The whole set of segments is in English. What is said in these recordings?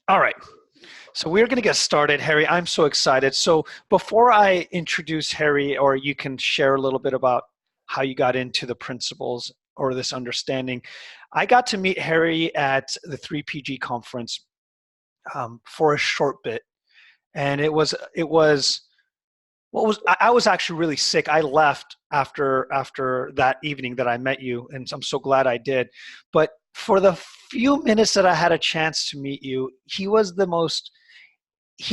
All right. So we're going to get started, Harry. I'm so excited. So before I introduce Harry, or you can share a little bit about how you got into the principles or this understanding, I got to meet Harry at the 3PG conference for a short bit. And it was what was I was actually really sick. I left after that evening that I met you, and I'm so glad I did. But for the few minutes that I had a chance to meet you, he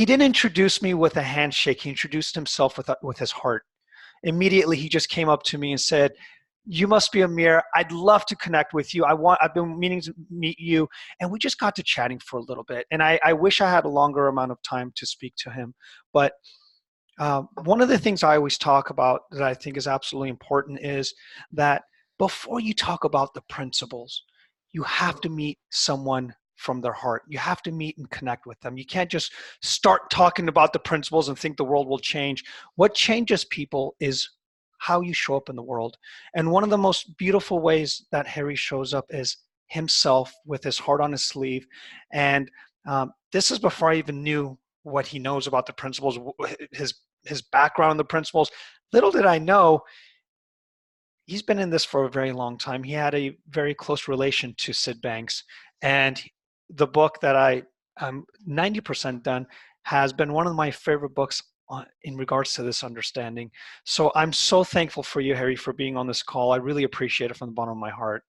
didn't introduce me with a handshake. He introduced himself with his heart. Immediately, he just came up to me and said, "You must be Amir. I'd love to connect with you. I've been meaning to meet you." And we just got to chatting for a little bit. And I wish I had a longer amount of time to speak to him. But one of the things I always talk about that I think is absolutely important is that before you talk about the principles, you have to meet someone from their heart. You have to meet and connect with them. You can't just start talking about the principles and think the world will change. What changes people is how you show up in the world. And one of the most beautiful ways that Harry shows up is himself with his heart on his sleeve. And this is before I even knew what he knows about the principles, his background in the principles. Little did I know, he's been in this for a very long time. He had a very close relation to Syd Banks. And the book that I'm 90% done has been one of my favorite books in regards to this understanding. So I'm so thankful for you, Harry, for being on this call. I really appreciate it from the bottom of my heart.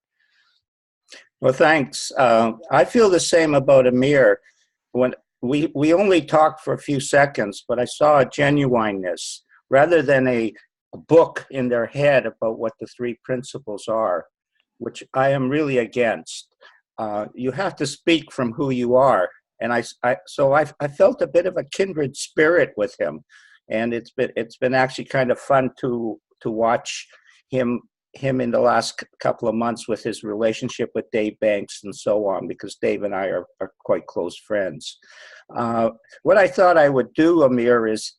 Well, thanks. I feel the same about Amir. When we only talked for a few seconds, but I saw a genuineness rather than a book in their head about what the three principles are, which I am really against. You have to speak from who you are. And I felt a bit of a kindred spirit with him. And it's been actually kind of fun to watch him in the last couple of months with his relationship with Dave Banks and so on, because Dave and I are quite close friends. What I thought I would do, Amir, is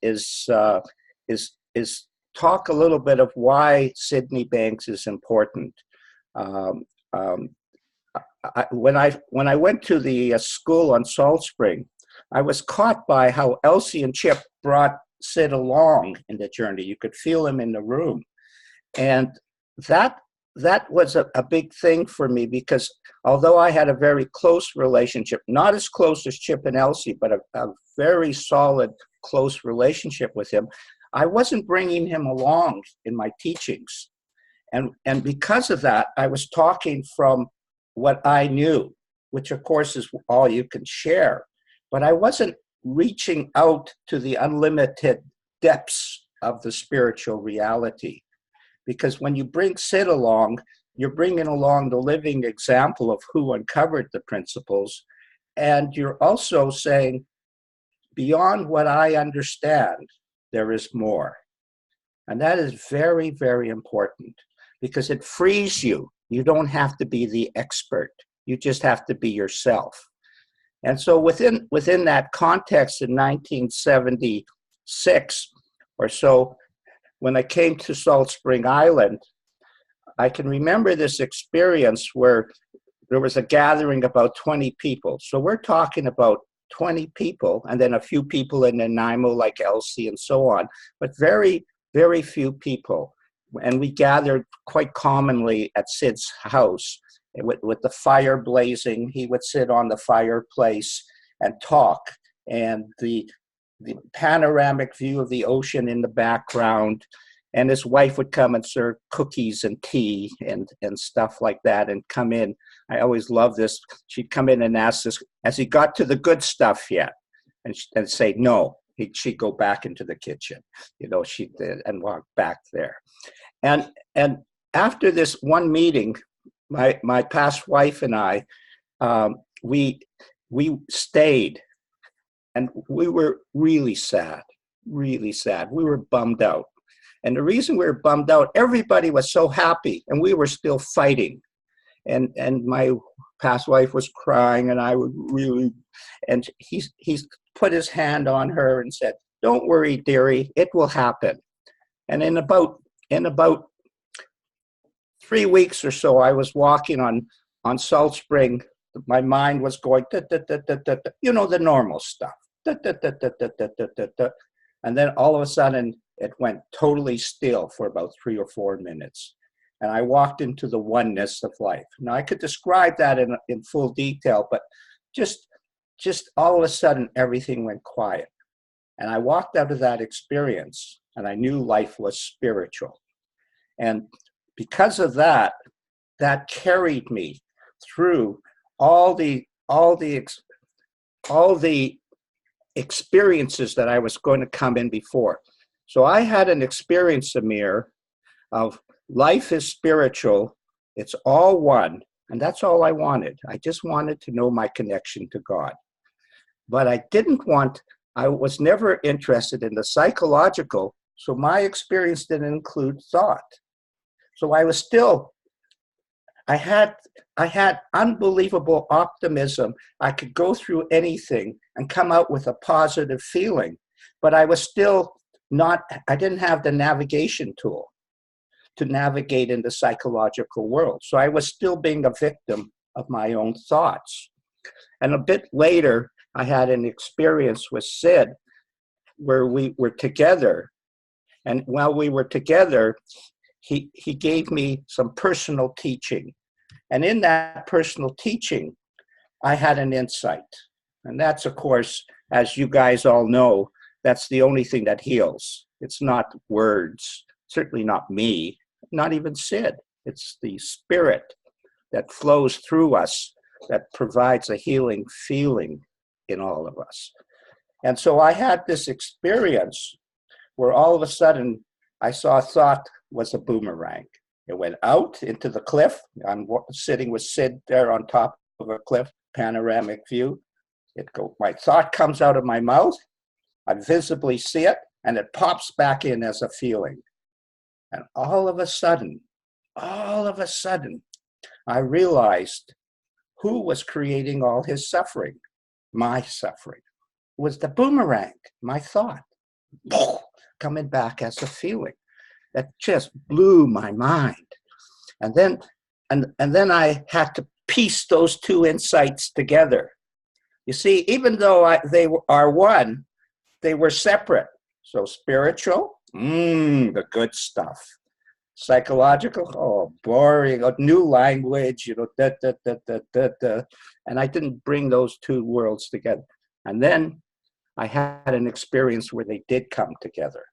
talk a little bit of why Sydney Banks is important. When I went to the school on Salt Spring, I was caught by how Elsie and Chip brought Syd along in the journey. You could feel him in the room. And that was a big thing for me, because although I had a very close relationship, not as close as Chip and Elsie, but a very solid, close relationship with him, I wasn't bringing him along in my teachings. And because of that, I was talking from what I knew, which of course is all you can share. But I wasn't reaching out to the unlimited depths of the spiritual reality. Because when you bring Syd along, you're bringing along the living example of who uncovered the principles. And you're also saying, beyond what I understand, there is more. And that is very, very important, because it frees you. You don't have to be the expert. You just have to be yourself. And so within that context in 1976 or so, when I came to Salt Spring Island, I can remember this experience where there was a gathering of about 20 people. So we're talking about 20 people, and then a few people in Nanaimo like Elsie and so on, but very, very few people. And we gathered quite commonly at Syd's house with the fire blazing. He would sit on the fireplace and talk, and the panoramic view of the ocean in the background, and his wife would come and serve cookies and tea and stuff like that, and come in. I always loved this. She'd come in and ask us, has he got to the good stuff yet? And say no. She'd go back into the kitchen, she did, and walk back there. And after this one meeting, my past wife and I, we stayed, and we were really sad, really sad. We were bummed out. And the reason we were bummed out, everybody was so happy, and we were still fighting. And my past wife was crying, and I would really, and he's put his hand on her and said, "Don't worry, dearie, it will happen." And in about 3 weeks or so, I was walking on Salt Spring My mind was going, you know, the normal stuff. And then all of a sudden, it went totally still for about 3 or 4 minutes. And I walked into the oneness of life. Now, I could describe that in full detail, but just all of a sudden, everything went quiet. And I walked out of that experience, and I knew life was spiritual. And because of that, that carried me through all the experiences that I was going to come in before. So I had an experience, Amir, of life is spiritual. It's all one. And that's all I wanted. I just wanted to know my connection to God. But I was never interested in the psychological. So my experience didn't include thought. So I had unbelievable optimism. I could go through anything and come out with a positive feeling, but I didn't have the navigation tool to navigate in the psychological world. So I was still being a victim of my own thoughts. And a bit later, I had an experience with Syd where we were together. And while we were together, he gave me some personal teaching. And in that personal teaching, I had an insight. And that's, of course, as you guys all know, that's the only thing that heals. It's not words, certainly not me, not even Syd. It's the spirit that flows through us that provides a healing feeling in all of us. And so I had this experience where all of a sudden I saw thought was a boomerang. It went out into the cliff. I'm sitting with Syd there on top of a cliff, panoramic view. My thought comes out of my mouth. I visibly see it, and it pops back in as a feeling. And all of a sudden, I realized who was creating all his suffering. My suffering. It was the boomerang, my thought, coming back as a feeling. That just blew my mind. And then I had to piece those two insights together. You see, even though they are one, they were separate. So spiritual, the good stuff. Psychological, oh, boring, new language, you know, and I didn't bring those two worlds together. And then I had an experience where they did come together.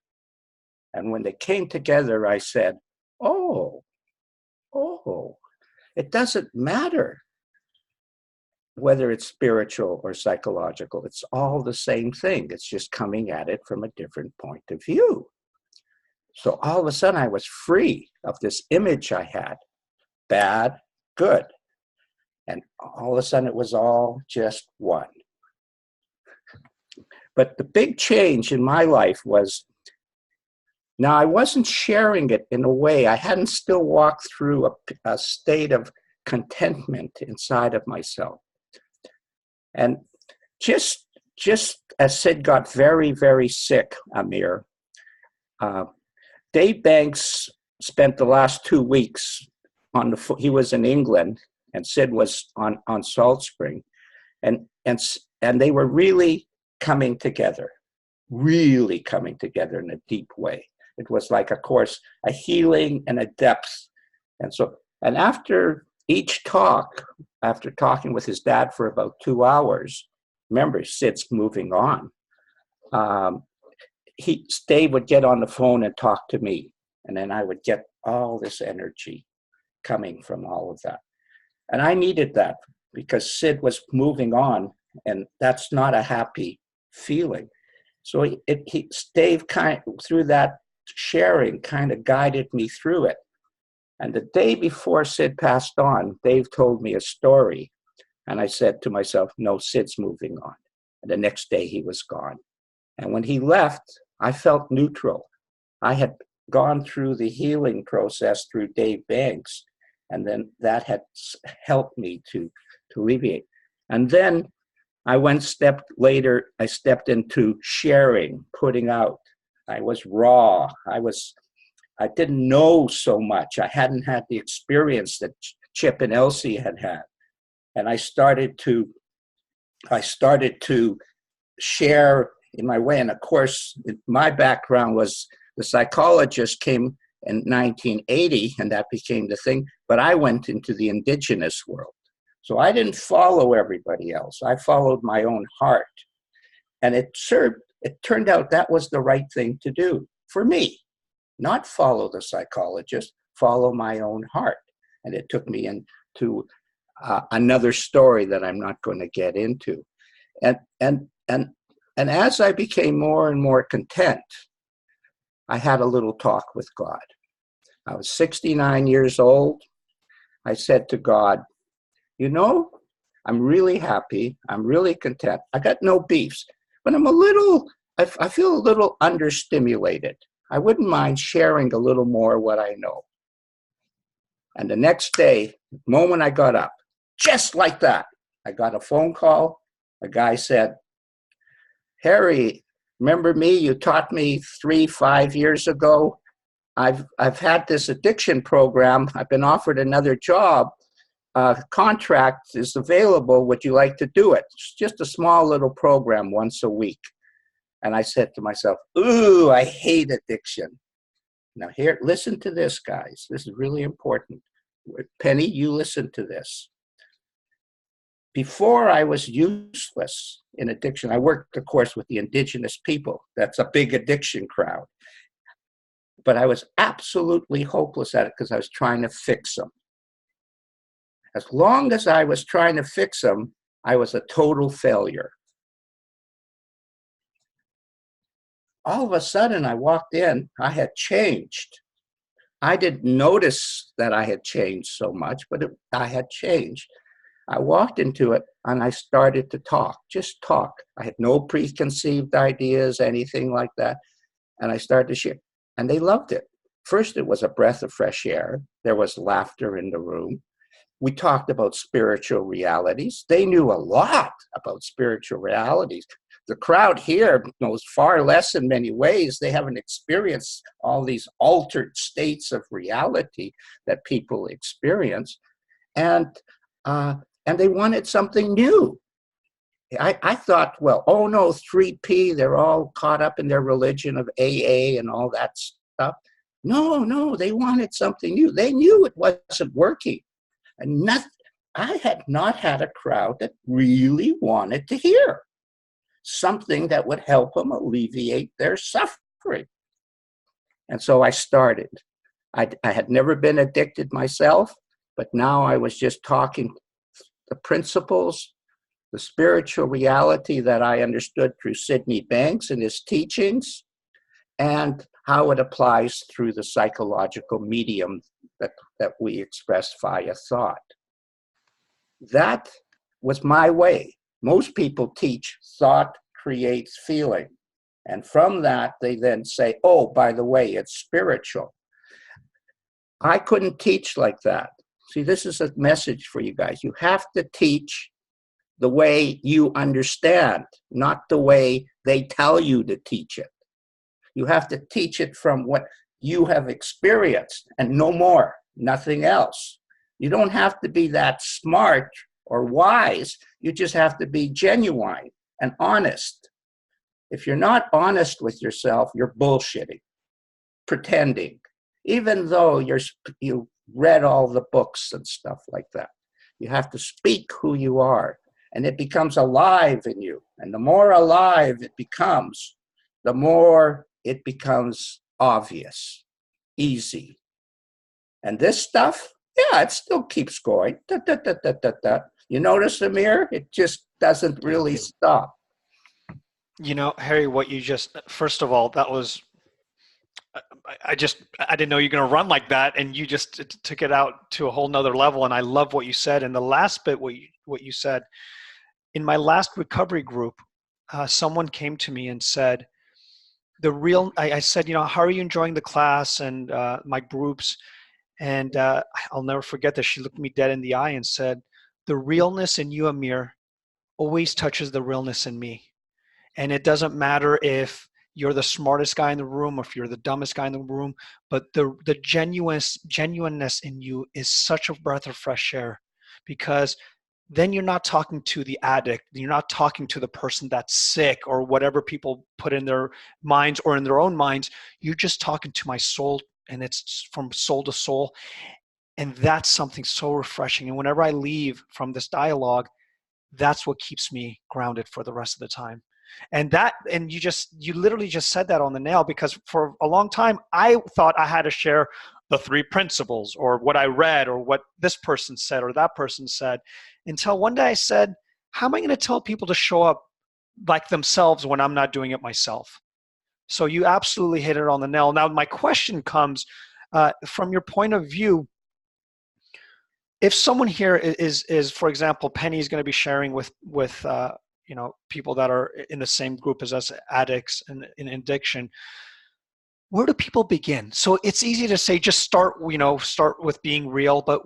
And when they came together, I said, oh, it doesn't matter whether it's spiritual or psychological. It's all the same thing. It's just coming at it from a different point of view. So all of a sudden, I was free of this image I had, bad, good. And all of a sudden, it was all just one. But the big change in my life was, now I wasn't sharing it in a way, I hadn't still walked through a state of contentment inside of myself. And just as Syd got very, very sick, Amir, Dave Banks spent the last 2 weeks he was in England, and Syd was on Salt Spring, and they were really coming together in a deep way. It was like, of course, a healing and a depth. And after each talk, after talking with his dad for about 2 hours, remember, Syd's moving on, Dave would get on the phone and talk to me. And then I would get all this energy coming from all of that. And I needed that because Syd was moving on, and that's not a happy feeling. So Dave through that sharing kind of guided me through it. And the day before Syd passed on, Dave told me a story. And I said to myself, no, Syd's moving on. And the next day he was gone. And when he left, I felt neutral. I had gone through the healing process through Dave Banks, and then that had helped me to alleviate. And then I stepped into sharing, putting out. I was raw. I didn't know so much. I hadn't had the experience that Chip and Elsie had had. and I started to share in my way. And of course, my background was the psychologist came in 1980, and that became the thing. But I went into the indigenous world. So I didn't follow everybody else. I followed my own heart. And it turned out that was the right thing to do for me, not follow the psychologist, follow my own heart. And it took me into another story that I'm not going to get into. And as I became more and more content, I had a little talk with God. I was 69 years old. I said to God, you know, I'm really happy. I'm really content. I got no beefs, but I feel a little understimulated. I wouldn't mind sharing a little more what I know. And the next day, the moment I got up, just like that, I got a phone call. A guy said, Harry, remember me? You taught me 5 years ago. I've had this addiction program. I've been offered another job. Contract is available. Would you like to do it? It's just a small little program once a week. And I said to myself, ooh, I hate addiction. Now here, listen to this, guys. This is really important. Penny, you listen to this. Before I was useless in addiction, I worked, of course, with the indigenous people. That's a big addiction crowd. But I was absolutely hopeless at it because I was trying to fix them. As long as I was trying to fix them, I was a total failure. All of a sudden, I walked in, I had changed. I didn't notice that I had changed so much, but I had changed. I walked into it and I started to talk, just talk. I had no preconceived ideas, anything like that. And I started to share, and they loved it. First, it was a breath of fresh air. There was laughter in the room. We talked about spiritual realities. They knew a lot about spiritual realities. The crowd here knows far less in many ways. They haven't experienced all these altered states of reality that people experience. And they wanted something new. I thought, well, oh no, 3P, they're all caught up in their religion of AA and all that stuff. No, they wanted something new. They knew it wasn't working. And I had not had a crowd that really wanted to hear something that would help them alleviate their suffering. And so I started. I had never been addicted myself, but now I was just talking the principles, the spiritual reality that I understood through Syd Banks and his teachings, and how it applies through the psychological medium that we express via thought. That was my way. Most people teach thought creates feeling. And from that, they then say, oh, by the way, it's spiritual. I couldn't teach like that. See, this is a message for you guys. You have to teach the way you understand, not the way they tell you to teach it. You have to teach it from what you have experienced and no more, nothing else. You don't have to be that smart or wise. You just have to be genuine and honest. If you're not honest with yourself, you're bullshitting, pretending, even though you read all the books and stuff like that. You have to speak who you are, and it becomes alive in you. And the more alive it becomes, the more it becomes obvious, easy. And this stuff, yeah, it still keeps going. Da, da, da, da, da, da. You notice, Amir? It just doesn't really stop. You know, Harry, what you just, first of all, that was, I didn't know you're going to run like that, and you just took it out to a whole nother level. And I love what you said. And the last bit, what you said, in my last recovery group, someone came to me and said, I said, you know, how are you enjoying the class and my groups? And I'll never forget that. She looked me dead in the eye and said, the realness in you, Amir, always touches the realness in me. And it doesn't matter if you're the smartest guy in the room or if you're the dumbest guy in the room, but the genuineness in you is such a breath of fresh air, because then you're not talking to the addict. You're not talking to the person that's sick or whatever people put in their minds or in their own minds. You're just talking to my soul, and it's from soul to soul. And that's something so refreshing. And whenever I leave from this dialogue, that's what keeps me grounded for the rest of the time. And you literally just said that on the nail, because for a long time I thought I had to share the three principles or what I read or what this person said or that person said, until one day I said, how am I going to tell people to show up like themselves when I'm not doing it myself? So you absolutely hit it on the nail. Now my question comes, from your point of view, if someone here is for example, Penny is going to be sharing with people that are in the same group as us, addicts and in addiction, where do people begin? So it's easy to say just start with being real, but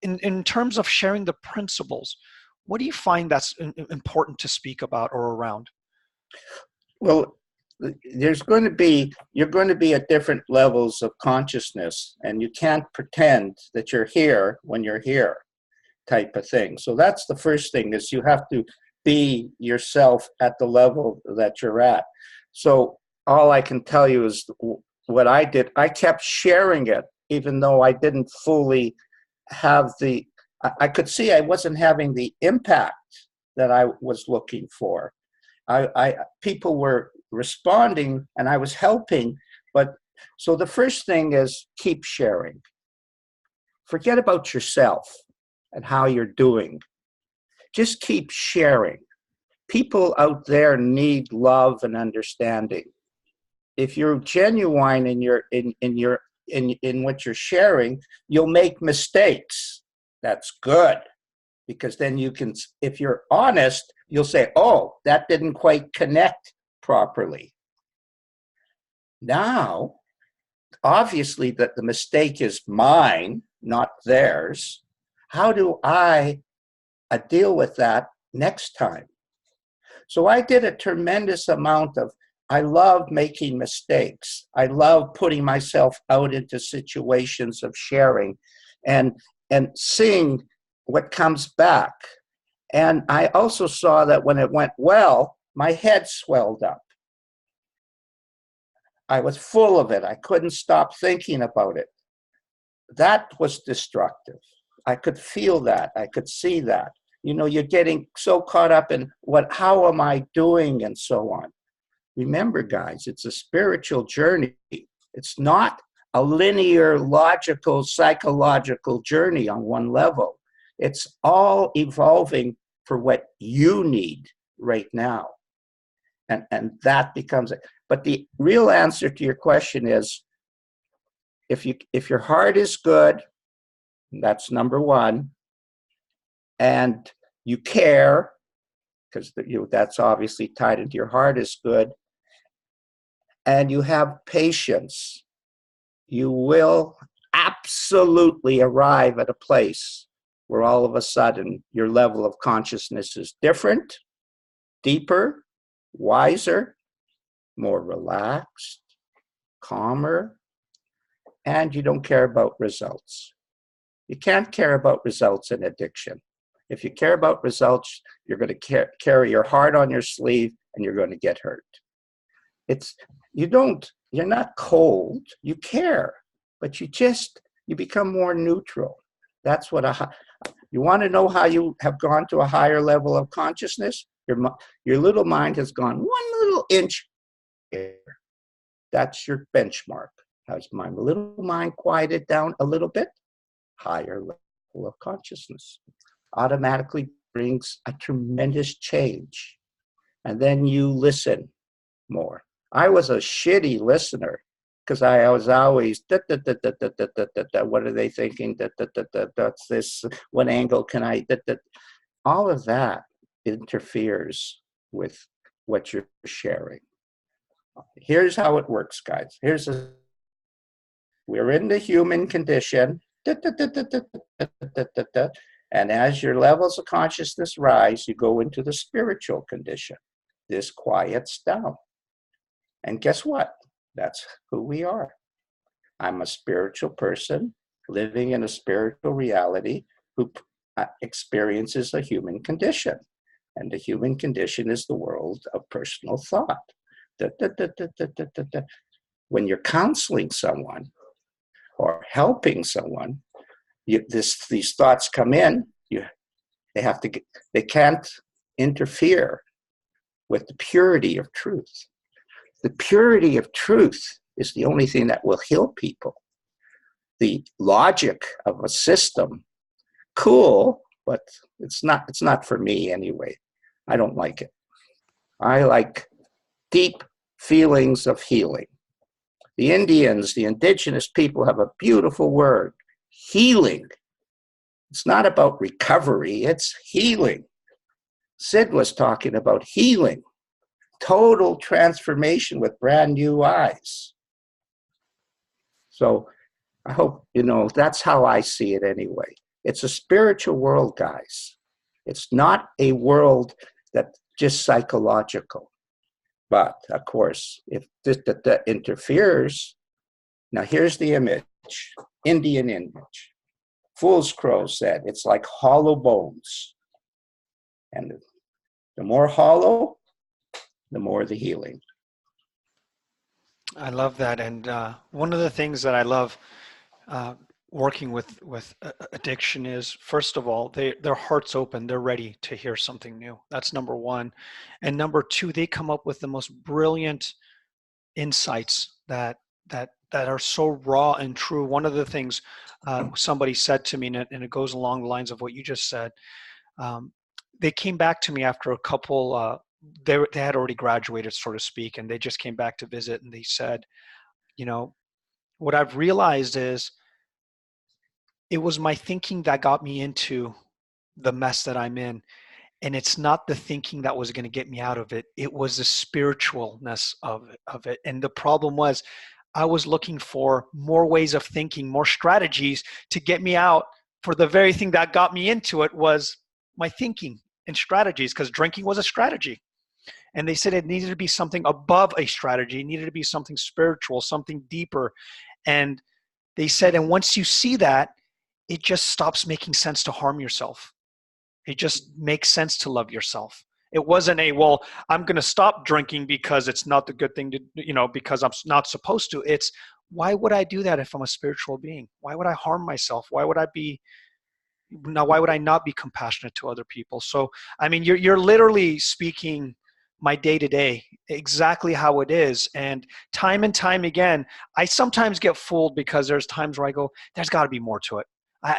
in terms of sharing the principles, what do you find that's important to speak about or around? Well, you're going to be at different levels of consciousness, and you can't pretend that you're here when you're here, type of thing. So that's the first thing, is you have to be yourself at the level that you're at. So all I can tell you is what I did. I kept sharing it, even though I didn't fully have I could see I wasn't having the impact that I was looking for. People were responding and I was helping, but so the first thing is keep sharing. Forget about yourself and how you're doing. Just keep sharing. People out there need love and understanding. If you're genuine in what you're sharing, you'll make mistakes. That's good, because then you can, if you're honest, you'll say, oh, that didn't quite connect properly. Now, obviously that the mistake is mine, not theirs. How do I deal with that next time? So I did a tremendous amount of, I love making mistakes. I love putting myself out into situations of sharing and seeing what comes back. And I also saw that when it went well, my head swelled up. I was full of it. I couldn't stop thinking about it. That was destructive. I could feel that. I could see that. You're getting so caught up in how am I doing and so on. Remember, guys, it's a spiritual journey. It's not a linear, logical, psychological journey on one level. It's all evolving for what you need right now. And that becomes it. But the real answer to your question is, if your heart is good, that's number one, and you care, because that's obviously tied into your heart is good, and you have patience, you will absolutely arrive at a place where all of a sudden your level of consciousness is different, deeper, wiser, more relaxed, calmer, and you don't care about results. You can't care about results in addiction. If you care about results, you're going to carry your heart on your sleeve and you're going to get hurt. You're not cold, you care, but you become more neutral. That's what you want to know how you have gone to a higher level of consciousness? Your little mind has gone one little inch here. That's your benchmark. Has my little mind quieted down a little bit? Higher level of consciousness automatically brings a tremendous change. And then you listen more. I was a shitty listener because I was always, what are they thinking? That's this, what angle can I, all of that interferes with what you're sharing. Here's how it works, guys. We're in the human condition, and as your levels of consciousness rise, you go into the spiritual condition. This quiets down. And guess what? That's who we are. I'm a spiritual person living in a spiritual reality who experiences a human condition. And the human condition is the world of personal thought. Da, da, da, da, da, da, da, da. When you're counseling someone or helping someone, these thoughts come in. They can't interfere with the purity of truth. The purity of truth is the only thing that will heal people. The logic of a system, cool, but it's not for me anyway. I don't like it. I like deep feelings of healing. The Indians, the indigenous people have a beautiful word, healing. It's not about recovery, it's healing. Syd was talking about healing, total transformation with brand new eyes. So I hope, that's how I see it anyway. It's a spiritual world, guys. It's not a world that's just psychological. But, of course, if that interferes, now here's the image, Indian image. Fool's Crow said, it's like hollow bones. And the more hollow, the more the healing. I love that. And one of the things that I love working with addiction is, first of all, their heart's open. They're ready to hear something new. That's number one. And number two, they come up with the most brilliant insights that are so raw and true. One of the things somebody said to me, and it goes along the lines of what you just said, they came back to me after a couple, they had already graduated, so to speak, and they just came back to visit, and they said, what I've realized is it was my thinking that got me into the mess that I'm in. And it's not the thinking that was going to get me out of it. It was the spiritualness of it. And the problem was I was looking for more ways of thinking, more strategies to get me out, for the very thing that got me into it was my thinking and strategies, because drinking was a strategy. And they said it needed to be something above a strategy. It needed to be something spiritual, something deeper. And they said, and once you see that, it just stops making sense to harm yourself. It just makes sense to love yourself. It wasn't I'm going to stop drinking because it's not the good thing to, because I'm not supposed to. It's, why would I do that if I'm a spiritual being? Why would I harm myself? Why would I not be compassionate to other people? So, I mean, you're literally speaking my day to day, exactly how it is. And time again, I sometimes get fooled because there's times where I go, there's got to be more to it.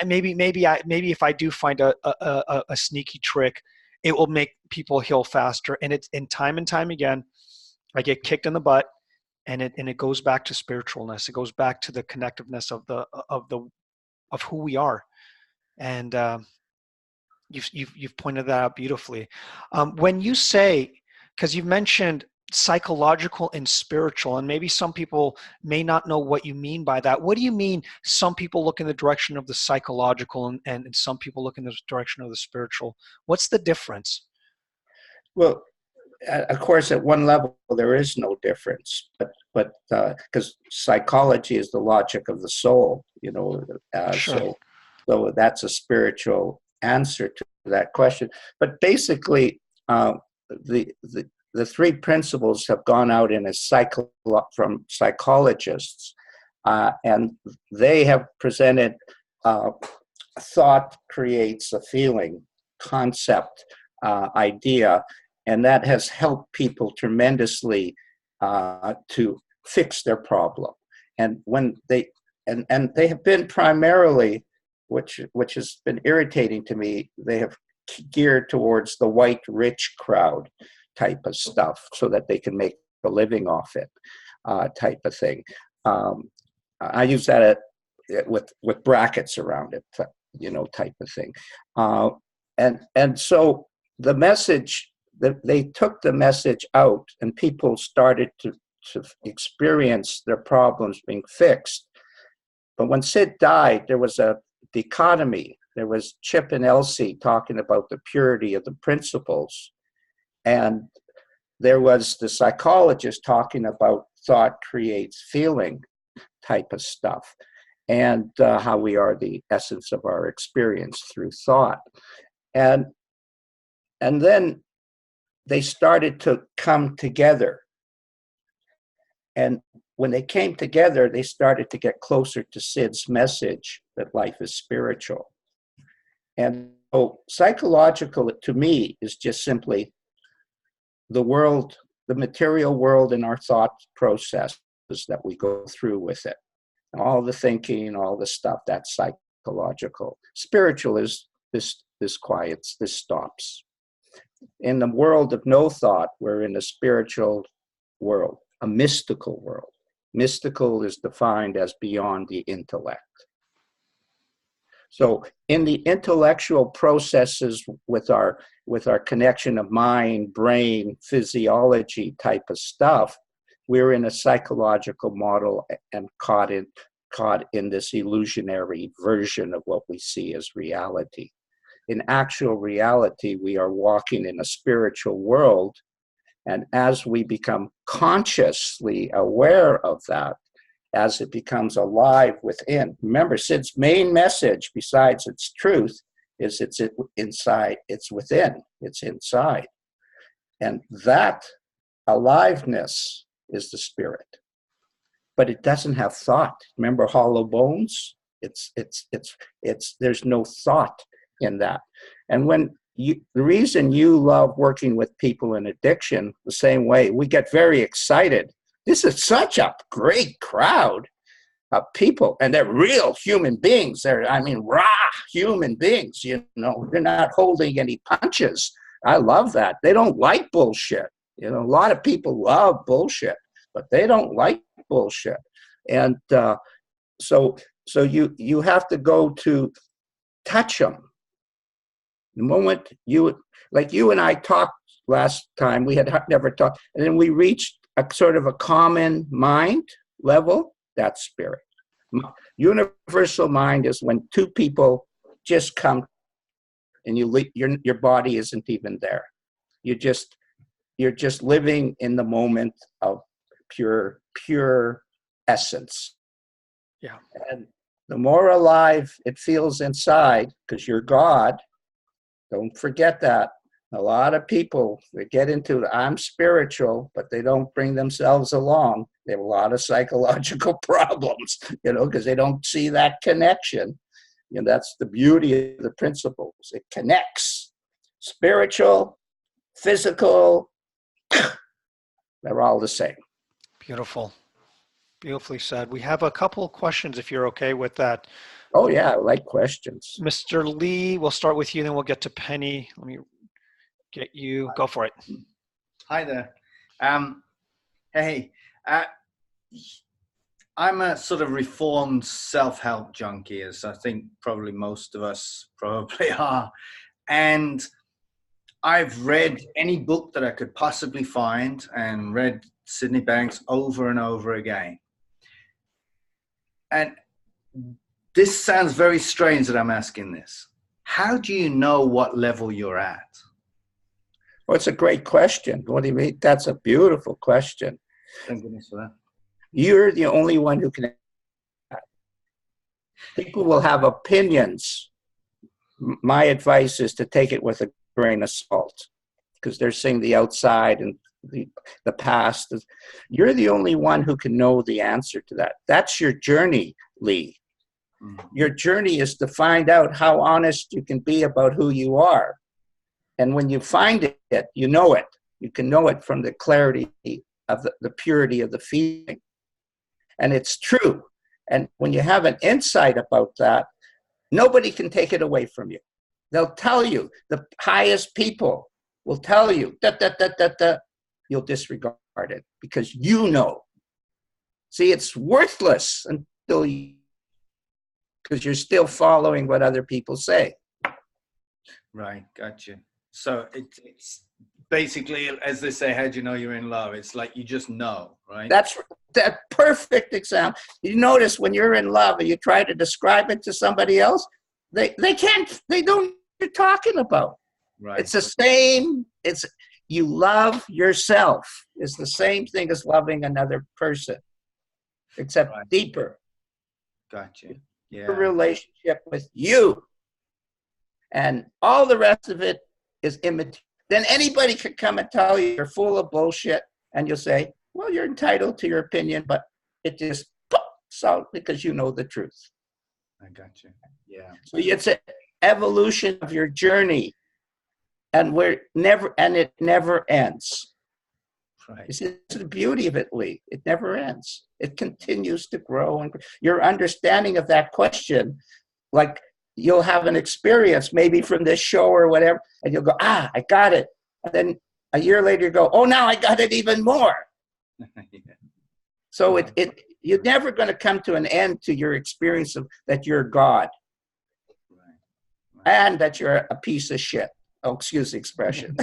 Maybe if I do find a sneaky trick, it will make people heal faster. And time again, I get kicked in the butt, and it goes back to spiritualness. It goes back to the connectiveness of who we are. And you've pointed that out beautifully. When you say, because you've mentioned psychological and spiritual, and maybe some people may not know what you mean by that. What do you mean some people look in the direction of the psychological and some people look in the direction of the spiritual? What's the difference? Well, of course, at one level, there is no difference, but because psychology is the logic of the soul, Sure. so that's a spiritual answer to that question. But basically, the three principles have gone out in from psychologists, and they have presented thought creates a feeling, concept, idea, and that has helped people tremendously to fix their problem. And when they have been primarily, which has been irritating to me, they have geared towards the white rich crowd type of stuff so that they can make a living off it, type of thing. I use that with brackets around it, type of thing. And so the message, they took the message out, and people started to experience their problems being fixed. But when Syd died, there was a dichotomy. There was Chip and Elsie talking about the purity of the principles, and there was the psychologist talking about thought creates feeling type of stuff. and how we are the essence of our experience through thought. And then they started to come together. And when they came together, they started to get closer to Syd's message that life is spiritual. And so psychological, to me, is just simply the world, the material world, and our thought processes that we go through with it. All the thinking, all the stuff, that's psychological. Spiritual is this quiets, this stops. In the world of no thought, we're in a spiritual world, a mystical world. Mystical is defined as beyond the intellect. So in the intellectual processes with our connection of mind, brain, physiology type of stuff, we're in a psychological model and caught in this illusionary version of what we see as reality. In actual reality, we are walking in a spiritual world, and as we become consciously aware of that, as it becomes alive within. Remember, Syd's main message, besides its truth, is it's inside, it's within, it's inside. And that aliveness is the spirit. But it doesn't have thought. Remember hollow bones? There's no thought in that. And the reason you love working with people in addiction, the same way, we get very excited. This is such a great crowd of people, and they're real human beings. They're, raw human beings, They're not holding any punches. I love that. They don't like bullshit. A lot of people love bullshit, but they don't like bullshit. And so you have to go to touch them. The moment you and I talked last time, we had never talked, and then we reached a sort of a common mind level. That's spirit. Universal mind is when two people just come, and your body isn't even there. You're just living in the moment of pure essence. Yeah. And the more alive it feels inside, because you're God. Don't forget that. A lot of people, they get into, I'm spiritual, but they don't bring themselves along. They have a lot of psychological problems, because they don't see that connection. That's the beauty of the principles. It connects. Spiritual, physical, they're all the same. Beautiful. Beautifully said. We have a couple of questions, if you're okay with that. Oh, yeah, I like questions. Mr. Lee, we'll start with you, then we'll get to Penny. Let me get you. Go for it. Hi there. Hey, I'm a sort of reformed self-help junkie, as I think probably most of us probably are. And I've read any book that I could possibly find and read Syd Banks over and over again. And this sounds very strange that I'm asking this. How do you know what level you're at? Well, it's a great question. What do you mean? That's a beautiful question. Thank goodness for that. You're the only one who can. People will have opinions. My advice is to take it with a grain of salt, because they're seeing the outside and the past. You're the only one who can know the answer to that. That's your journey, Lee. Your journey is to find out how honest you can be about who you are. And when you find it, you know it. You can know it from the clarity of the purity of the feeling. And it's true. And when you have an insight about that, nobody can take it away from you. They'll tell you, the highest people will tell you, you'll disregard it because you know. See, it's worthless until because you're still following what other people say. Right, gotcha. So it's basically, as they say, how do you know you're in love? It's like you just know, right? That's that perfect example. You notice when you're in love and you try to describe it to somebody else, they can't, they don't know what you're talking about. Right. It's the same, you love yourself. It's the same thing as loving another person, except deeper. Gotcha. Yeah. Your relationship with you. And all the rest of it is immaterial. Then anybody could come and tell you you're full of bullshit, and you'll say, well, you're entitled to your opinion, but it just pops out because you know the truth. I got you. Yeah. So it's an evolution of your journey, and it never ends. Right. You see, that's the beauty of it, Lee. It never ends. It continues to grow, and your understanding of that question, like you'll have an experience maybe from this show or whatever, and you'll go, I got it. And then a year later you go, oh, now I got it even more. Yeah. So you're never going to come to an end to your experience of that you're God. Right. And that you're a piece of shit. Oh, excuse the expression.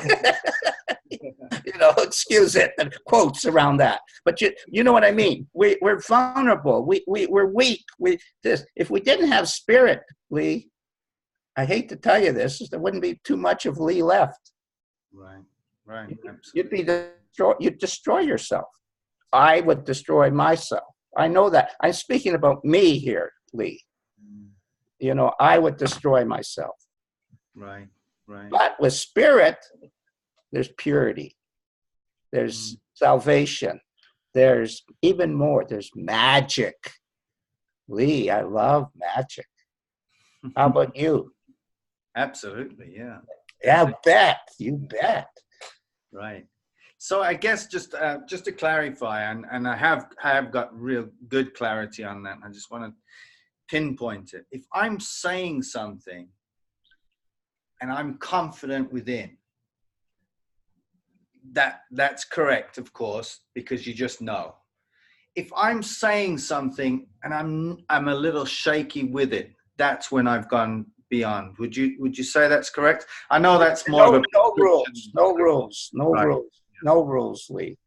Excuse it, and quotes around that. But you know what I mean. We're vulnerable. We're weak. If we didn't have spirit, Lee, I hate to tell you this, there wouldn't be too much of Lee left. Right. Right. You'd destroy yourself. I would destroy myself. I know that. I'm speaking about me here, Lee. I would destroy myself. Right. Right. But with spirit, there's purity. There's salvation. There's even more. There's magic. Lee, I love magic. How about you? Absolutely. Yeah. Yeah, you bet. Right. So I guess just to clarify, and I have got real good clarity on that. I just want to pinpoint it. If I'm saying something and I'm confident within, that's correct, of course, because you just know. If I'm saying something and I'm a little shaky with it, that's when I've gone beyond. Would you say that's correct? I know that's more of a no rules, Lee.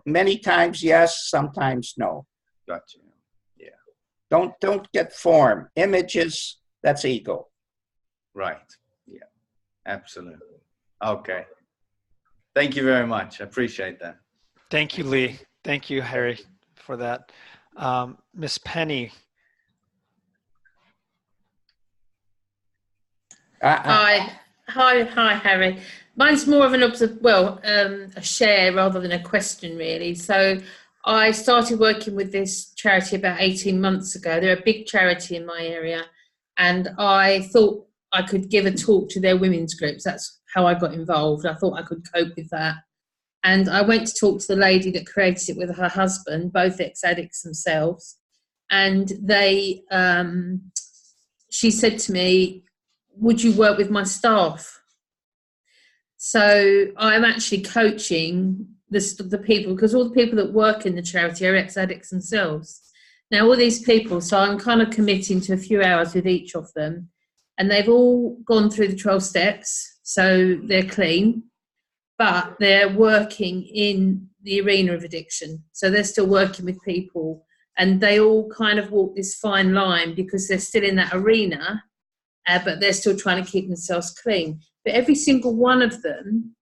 Many times yes, sometimes no. Gotcha. Yeah. Don't get form. Images, that's ego. Right. Yeah. Absolutely. Okay. Thank you very much. I appreciate that. Thank you, Lee. Thank you, Harry, for that. Miss Penny. Hi, Harry. Mine's more of a share rather than a question, really. So I started working with this charity about 18 months ago. They're a big charity in my area, and I thought I could give a talk to their women's groups. That's how I got involved. I thought I could cope with that. And I went to talk to the lady that created it with her husband, both ex-addicts themselves. And she said to me, would you work with my staff? So I'm actually coaching the people, because all the people that work in the charity are ex-addicts themselves. Now, all these people, so I'm kind of committing to a few hours with each of them, and they've all gone through the 12 steps, so they're clean, but they're working in the arena of addiction. So they're still working with people, and they all kind of walk this fine line because they're still in that arena, but they're still trying to keep themselves clean. But every single one of them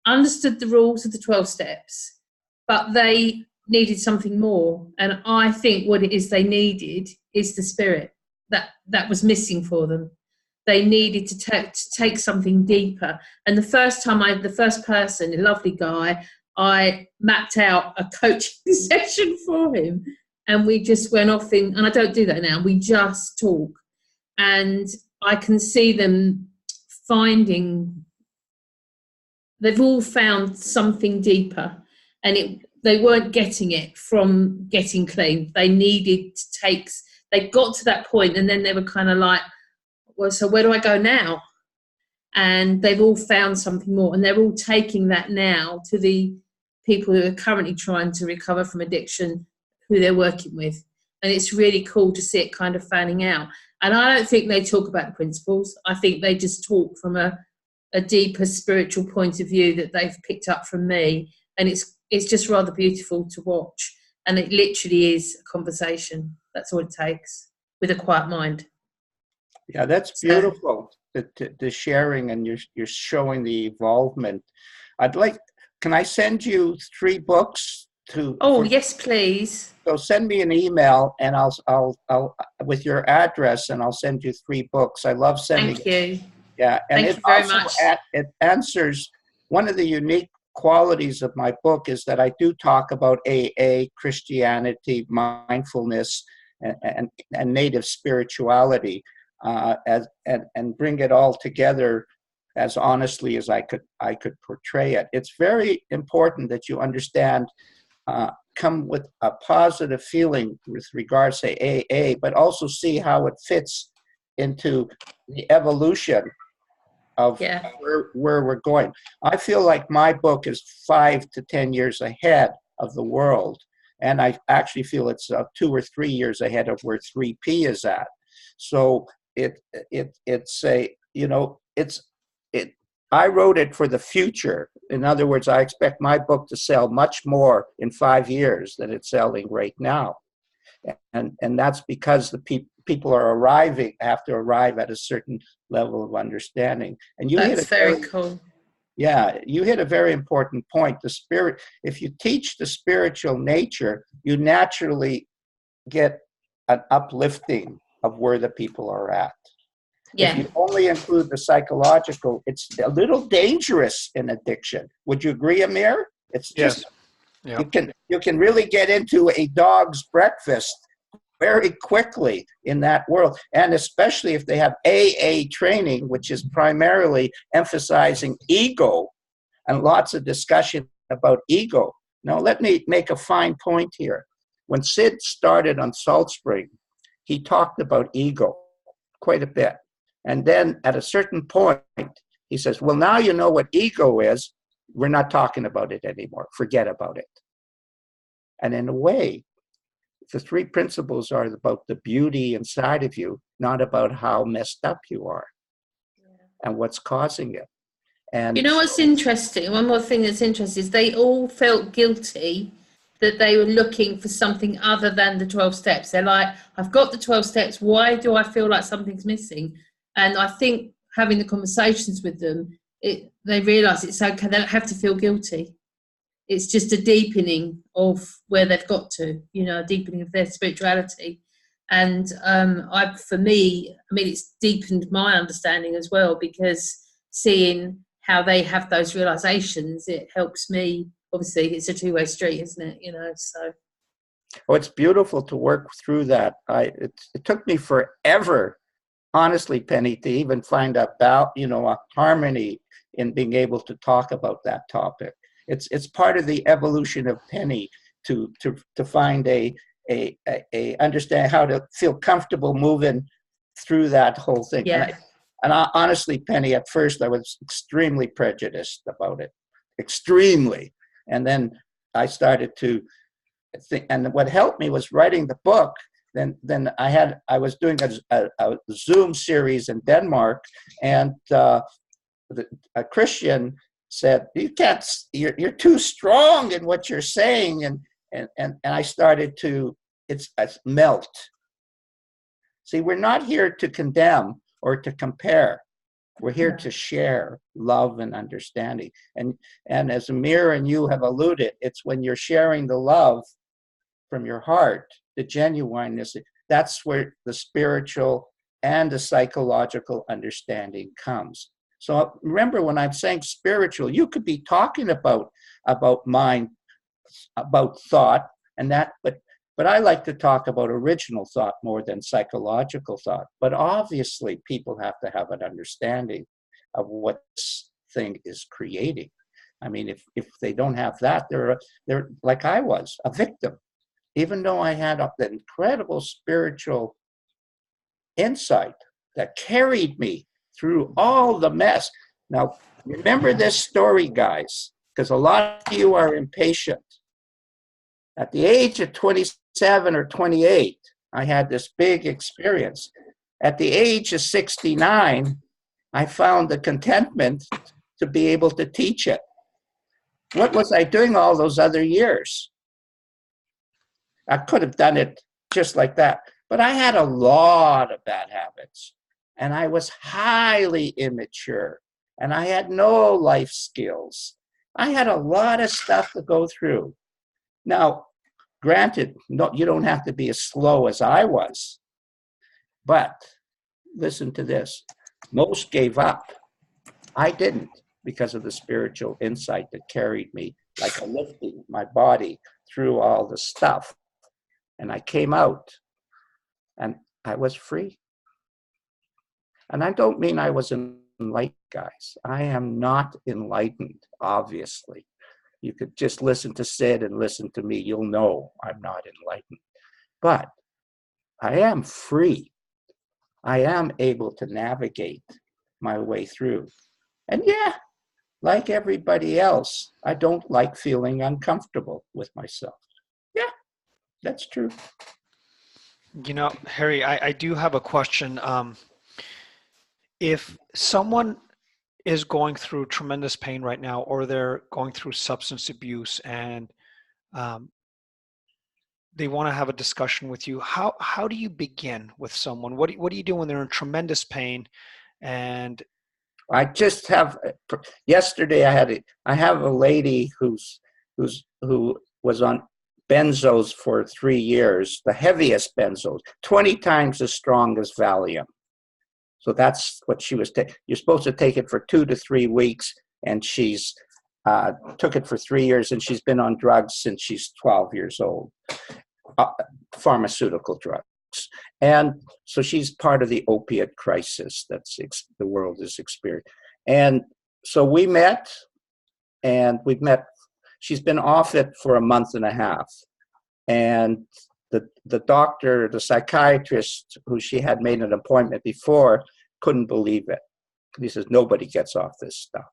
understood the rules of the 12 steps, but they needed something more. And I think what it is they needed is the spirit that was missing for them. They needed to take something deeper. And the first person, a lovely guy, I mapped out a coaching session for him, and we just went off and I don't do that now, we just talk. And I can see them they've all found something deeper, and they weren't getting it from getting clean. They needed to they got to that point, and then they were kind of like, well, so where do I go now? And they've all found something more, and they're all taking that now to the people who are currently trying to recover from addiction, who they're working with. And it's really cool to see it kind of fanning out. And I don't think they talk about the principles. I think they just talk from a deeper spiritual point of view that they've picked up from me. And it's just rather beautiful to watch. And it literally is a conversation. That's all it takes, with a quiet mind. Yeah, that's beautiful, the sharing, and you're showing the involvement. Can I send you 3 books Oh, yes, please. So send me an email, and I'll with your address, and I'll send you 3 books. I love sending. Thank you. Yeah, and Thank it you very also much. it answers one of the unique qualities of my book is that I do talk about AA, Christianity, mindfulness, and native spirituality, and bring it all together as honestly as I could portray it. It's very important that you understand, come with a positive feeling with regards to AA, but also see how it fits into the evolution of where we're going. I feel like my book is 5 to 10 years ahead of the world, and I actually feel it's 2 or 3 years ahead of where 3P is at. So it's a, you know, I wrote it for the future. In other words, I expect my book to sell much more in 5 years than it's selling right now. And that's because the people are have to arrive at a certain level of understanding. And you That's very cool. Yeah, you hit a very important point. The spirit, if you teach the spiritual nature, you naturally get an uplifting of where the people are at. Yeah. If you only include the psychological, it's a little dangerous in addiction. Would you agree, Amir? It's just, yes. You can really get into a dog's breakfast very quickly in that world, and especially if they have AA training, which is primarily emphasizing ego and lots of discussion about ego. Now, let me make a fine point here. When Syd started on Salt Spring, he talked about ego quite a bit. And then at a certain point, he says, well, now you know what ego is. We're not talking about it anymore. Forget about it. And in a way, the 3 principles are about the beauty inside of you, not about how messed up you are and what's causing it. And you know what's interesting? One more thing that's interesting is they all felt guilty that they were looking for something other than the 12 steps. They're like, I've got the 12 steps. Why do I feel like something's missing? And I think having the conversations with them, they realise it's okay. They don't have to feel guilty. It's just a deepening of where they've got to, you know, a deepening of their spirituality. And for me, it's deepened my understanding as well, because seeing how they have those realizations, it helps me. Obviously, it's a 2-way street, isn't it? You know, so. Oh, it's beautiful to work through that. It took me forever, honestly, Penny, to even find a harmony in being able to talk about that topic. It's part of the evolution of Penny to find a understand how to feel comfortable moving through that whole thing. Yeah. And honestly, Penny, at first I was extremely prejudiced about it, extremely. And then I started to think, and what helped me was writing the book. Then I was doing a Zoom series in Denmark, and a Christian said, you're too strong in what you're saying, and I started to it's melt. See, we're not here to condemn or to compare. We're here to share love and understanding. And as Amir and you have alluded, it's when you're sharing the love from your heart, the genuineness, that's where the spiritual and the psychological understanding comes. So remember, when I'm saying spiritual, you could be talking about mind, about thought, and that, but I like to talk about original thought more than psychological thought. But obviously, people have to have an understanding of what this thing is creating. I mean, if they don't have that, they're like I was, a victim. Even though I had an incredible spiritual insight that carried me through all the mess. Now, remember this story, guys, because a lot of you are impatient. At the age of 27 or 28, I had this big experience. At the age of 69, I found the contentment to be able to teach it. What was I doing all those other years? I could have done it just like that. But I had a lot of bad habits, and I was highly immature, and I had no life skills. I had a lot of stuff to go through. Now, granted, no, you don't have to be as slow as I was, but listen to this. Most gave up. I didn't, because of the spiritual insight that carried me like a lifting my body through all the stuff. And I came out and I was free. And I don't mean I was enlightened, guys. I am not enlightened, obviously. You could just listen to Syd and listen to me. You'll know I'm not enlightened. But I am free. I am able to navigate my way through. And yeah, like everybody else, I don't like feeling uncomfortable with myself. Yeah, that's true. You know, Harry, I do have a question. If someone is going through tremendous pain right now, or they're going through substance abuse, and um, they want to have a discussion with you, how do you begin with someone? What do you do when they're in tremendous pain? And I just have, yesterday I have a lady who was on benzos for 3 years, the heaviest benzos, 20 times as strong as Valium. So that's what she was taking. You're supposed to take it for 2 to 3 weeks, and she's took it for 3 years, and she's been on drugs since she's 12 years old, pharmaceutical drugs. And so she's part of the opiate crisis that's the world is experiencing. And so we met, and she's been off it for a month and a half. And the doctor, the psychiatrist who she had made an appointment before, couldn't believe it. He says, nobody gets off this stuff.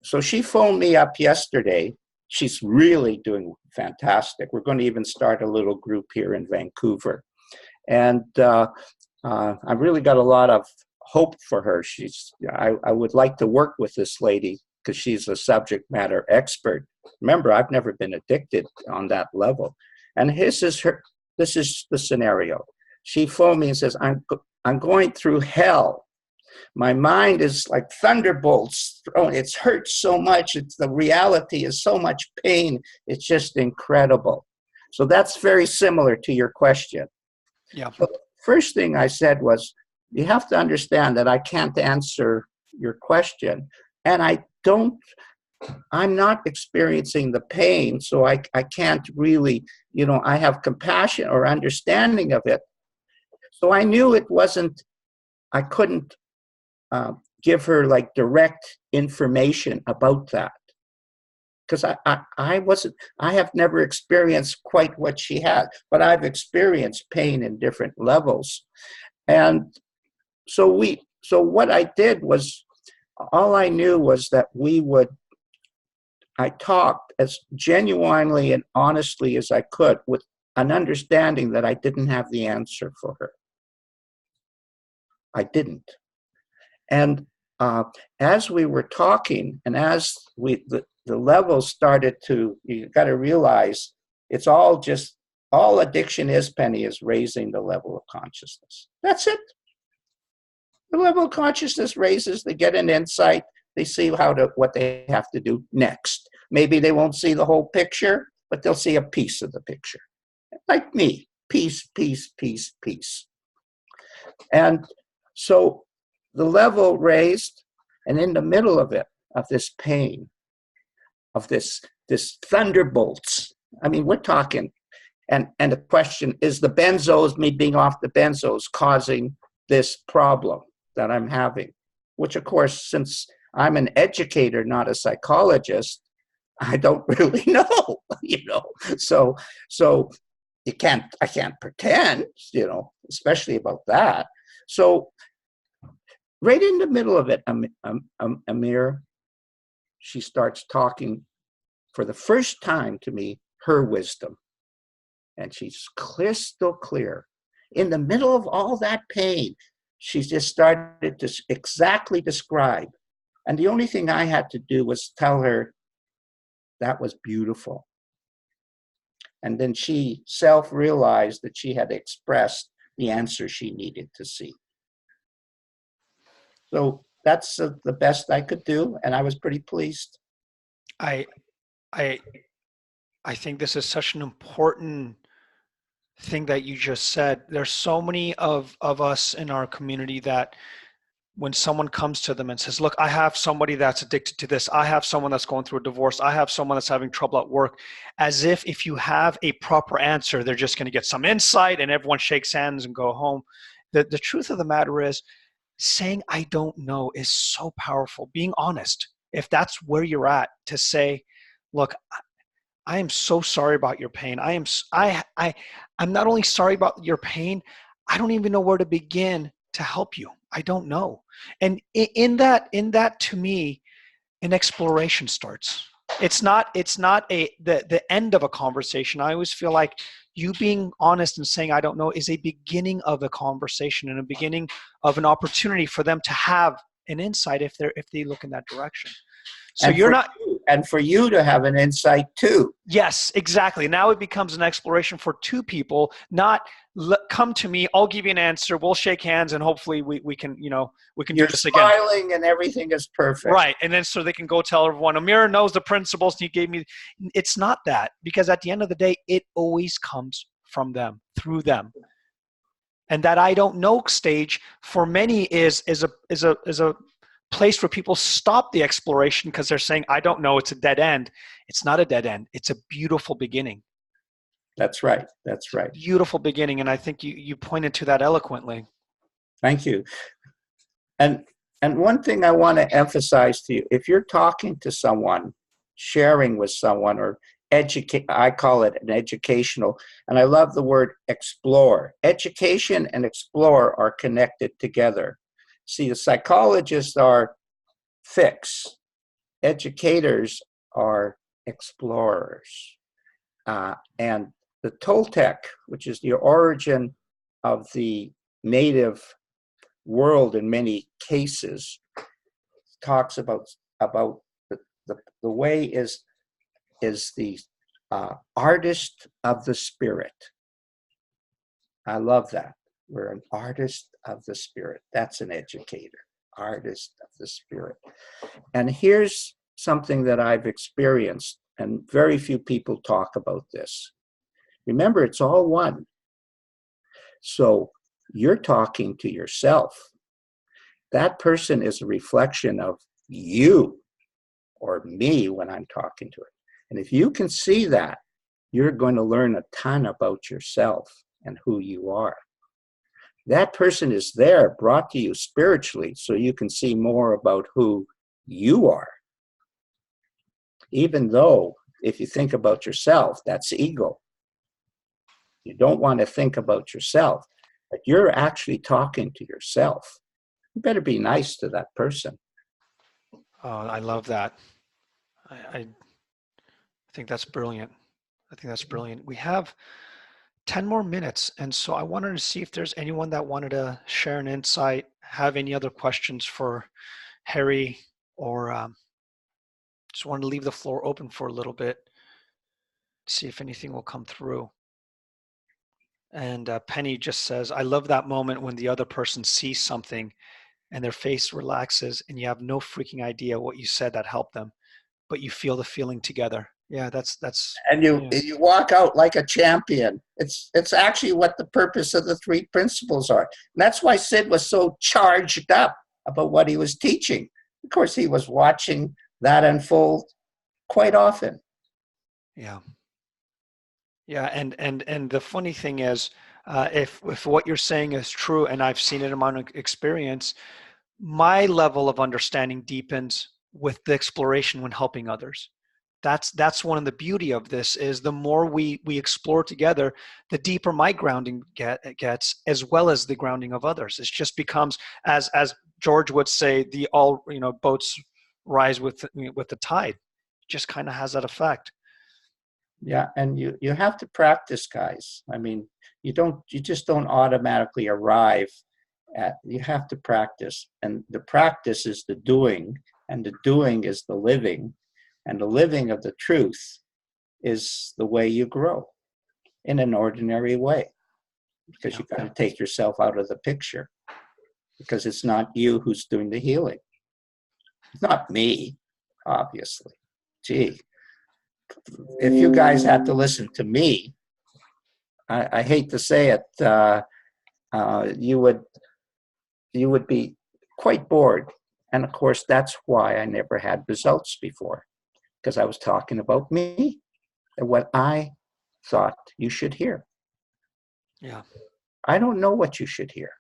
So she phoned me up yesterday. She's really doing fantastic. We're going to even start a little group here in Vancouver. And I've really got a lot of hope for her. I would like to work with this lady because she's a subject matter expert. Remember, I've never been addicted on that level. And this is the scenario. She phoned me and says, I'm going through hell. My mind is like thunderbolts thrown. It's hurt so much. The reality is so much pain. It's just incredible. So that's very similar to your question. yeah. So the first thing I said was, you have to understand that I can't answer your question. And I'm not experiencing the pain, so I can't really, I have compassion or understanding of it. So I knew I couldn't give her like direct information about that. Because I have never experienced quite what she had, but I've experienced pain in different levels. And so what I did was, all I knew was that I talked as genuinely and honestly as I could, with an understanding that I didn't have the answer for her. I didn't. And as we were talking, and as the levels started to, you got to realize, it's all addiction is, Penny, is raising the level of consciousness. That's it. The level of consciousness raises, they get an insight, they see what they have to do next. Maybe they won't see the whole picture, but they'll see a piece of the picture. Like me, piece, piece, piece, piece. And so the level raised, and in the middle of it, of this pain, of this thunderbolts, I mean, we're talking, and the question is, the benzos, me being off the benzos, causing this problem that I'm having? Which, of course, since I'm an educator, not a psychologist, I don't really know, So I can't pretend, especially about that. So right in the middle of it, Amir, she starts talking for the first time to me, her wisdom. And she's crystal clear. In the middle of all that pain, she just started to exactly describe. And the only thing I had to do was tell her that was beautiful. And then she self-realized that she had expressed the answer she needed to see. So that's the best I could do, and I was pretty pleased. I I think this is such an important thing that you just said. There's so many of us in our community that when someone comes to them and says, look, I have somebody that's addicted to this. I have someone that's going through a divorce. I have someone that's having trouble at work. As if you have a proper answer, they're just going to get some insight and everyone shakes hands and go home. The truth of the matter is saying, I don't know is so powerful. Being honest, if that's where you're at, to say, look, I am so sorry about your pain. I'm not only sorry about your pain, I don't even know where to begin to help you. I don't know. And in that to me, an exploration starts. It's not the end of a conversation. I always feel like you being honest and saying I don't know is a beginning of a conversation and a beginning of an opportunity for them to have an insight if they look in that direction. So and for you to have an insight too. Yes, exactly. Now it becomes an exploration for two people, not come to me, I'll give you an answer, we'll shake hands, and hopefully we can do this again. You're smiling and everything is perfect. Right, and then so they can go tell everyone, Amir knows the principles he gave me. It's not that, because at the end of the day, it always comes from them, through them. And that I don't know stage for many is a place where people stop the exploration because they're saying, I don't know, it's a dead end. It's not a dead end. It's a beautiful beginning. That's right. That's right. Beautiful beginning. And I think you pointed to that eloquently. Thank you. And one thing I want to emphasize to you, if you're talking to someone, sharing with someone, or I call it an educational, and I love the word explore. Education and explore are connected together. See, the psychologists are fix. Educators are explorers. And the Toltec, which is the origin of the native world in many cases, talks about the way is the artist of the spirit. I love that. We're an artist of the spirit. That's an educator, artist of the spirit. And here's something that I've experienced, and very few people talk about this. Remember, it's all one. So you're talking to yourself. That person is a reflection of you or me when I'm talking to it. And if you can see that, you're going to learn a ton about yourself and who you are. That person is there, brought to you spiritually, so you can see more about who you are. Even though, if you think about yourself, that's ego. You don't want to think about yourself, but you're actually talking to yourself. You better be nice to that person. Oh, I love that. I think that's brilliant. We have 10 more minutes. And so I wanted to see if there's anyone that wanted to share an insight, have any other questions for Harry, or just wanted to leave the floor open for a little bit, see if anything will come through. And Penny just says, I love that moment when the other person sees something and their face relaxes and you have no freaking idea what you said that helped them, but you feel the feeling together. Yeah, that's. And you walk out like a champion. It's actually what the purpose of the three principles are. And that's why Syd was so charged up about what he was teaching. Of course, he was watching that unfold quite often. Yeah. Yeah, and the funny thing is, if what you're saying is true, and I've seen it in my own experience, my level of understanding deepens with the exploration when helping others. That's one of the beauty of this is the more we explore together, the deeper my grounding gets, as well as the grounding of others. It just becomes, as George would say, boats rise with the tide. It just kind of has that effect. Yeah, and you have to practice, guys. I mean, you just don't automatically arrive at. You have to practice, and the practice is the doing, and the doing is the living. And the living of the truth is the way you grow in an ordinary way, because you've got to take yourself out of the picture, because it's not you who's doing the healing. It's not me, obviously. Gee, if you guys had to listen to me, I hate to say it, you would be quite bored. And of course, that's why I never had results before, because I was talking about me and what I thought you should hear. Yeah. I don't know what you should hear.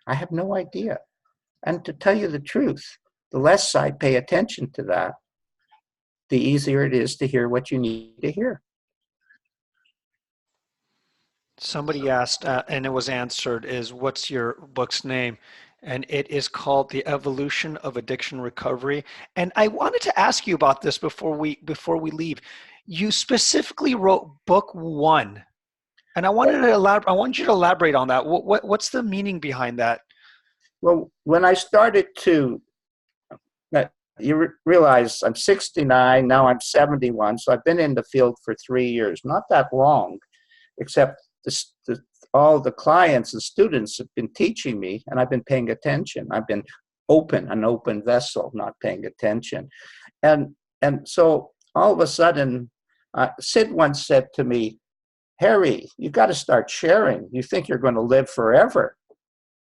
I have no idea. And to tell you the truth, the less I pay attention to that, the easier it is to hear what you need to hear. Somebody asked, and it was answered, is what's your book's name? And it is called The Evolution of Addiction Recovery. And I wanted to ask you about this before we leave. You specifically wrote book one, and I want you to elaborate on that. What's the meaning behind that? Well, when I started to, you realize I'm 69, now I'm 71, so I've been in the field for 3 years, not that long, except all the clients and students have been teaching me, and I've been paying attention. I've been an open vessel, not paying attention. And so all of a sudden, Syd once said to me, Harry, you've got to start sharing. You think you're going to live forever.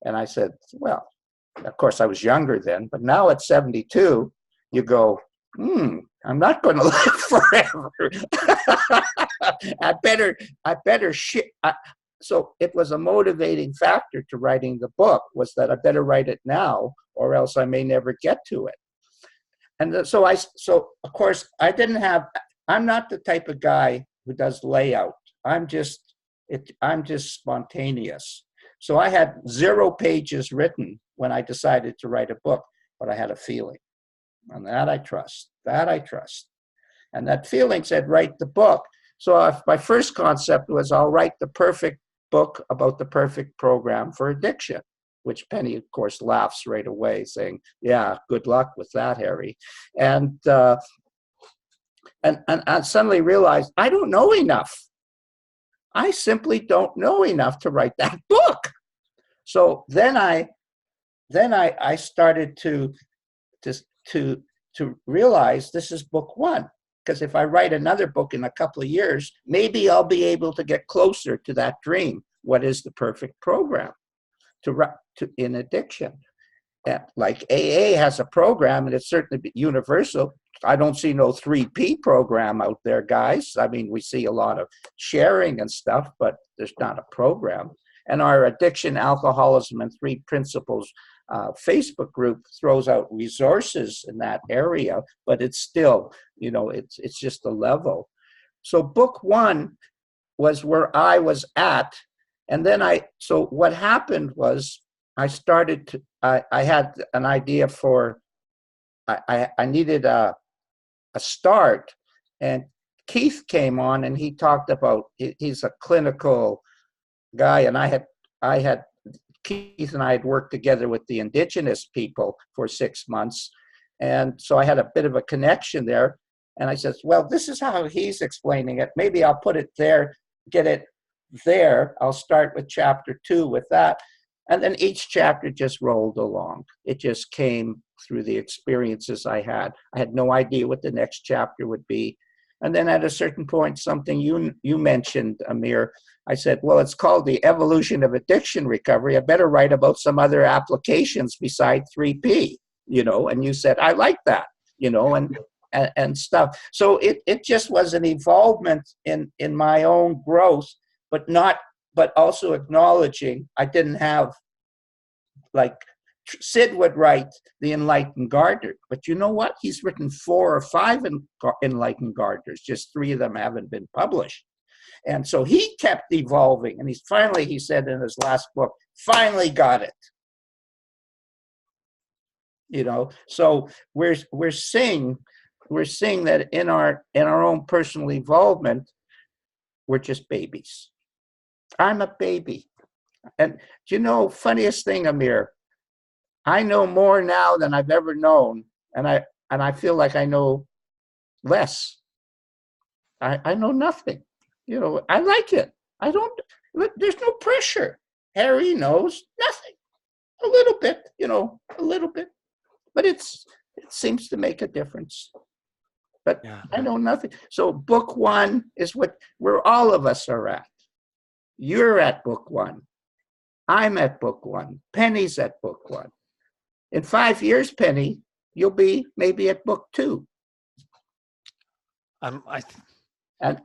And I said, well, of course I was younger then, but now at 72, you go, I'm not going to live forever. I better shit. So it was a motivating factor to writing the book, was that I better write it now or else I may never get to it. And so of course I'm not the type of guy who does layout. I'm just spontaneous. So I had 0 pages written when I decided to write a book, but I had a feeling. And that I trust. And that feeling said, write the book. So my first concept was, I'll write the perfect book about the perfect program for addiction, which Penny, of course, laughs right away, saying, yeah, good luck with that, Harry. And I suddenly realized, I don't know enough. I simply don't know enough to write that book. So then I started to realize this is book one, because if I write another book in a couple of years, maybe I'll be able to get closer to that dream. What is the perfect program in addiction? Like AA has a program, and it's certainly universal. I don't see no 3P program out there, guys. I mean, we see a lot of sharing and stuff, but there's not a program. And our Addiction, Alcoholism, and 3 Principles Facebook group throws out resources in that area, but it's still, it's just a level. So book one was where I was at. And then so what happened was I had an idea for, I needed a start. And Keith came on and he talked about, he's a clinical guy, and Keith and I had worked together with the indigenous people for 6 months. And so I had a bit of a connection there. And I said, well, this is how he's explaining it. Maybe I'll put it there, get it there. I'll start with chapter 2 with that. And then each chapter just rolled along. It just came through the experiences I had. I had no idea what the next chapter would be. And then at a certain point, something you mentioned, Amir, I said, well, it's called The Evolution of Addiction Recovery. I better write about some other applications beside 3P, and you said, I like that, and stuff. So it just was an evolvement in my own growth, but also acknowledging I didn't have, like Syd would write The Enlightened Gardener, but you know what? He's written 4 or 5 Enlightened Gardeners, just 3 of them haven't been published. And so he kept evolving, and he said in his last book, finally got it. So we're seeing that in our own personal evolvement, we're just babies. I'm a baby. And funniest thing, Amir, I know more now than I've ever known, and I feel like I know less. I know nothing. I like it. There's no pressure. Harry knows nothing. A little bit, a little bit. But it seems to make a difference. but Yeah. I know nothing. So book one is where all of us are at. You're at book one. I'm at book one. Penny's at book one. In 5 years, Penny, you'll be maybe at book two. And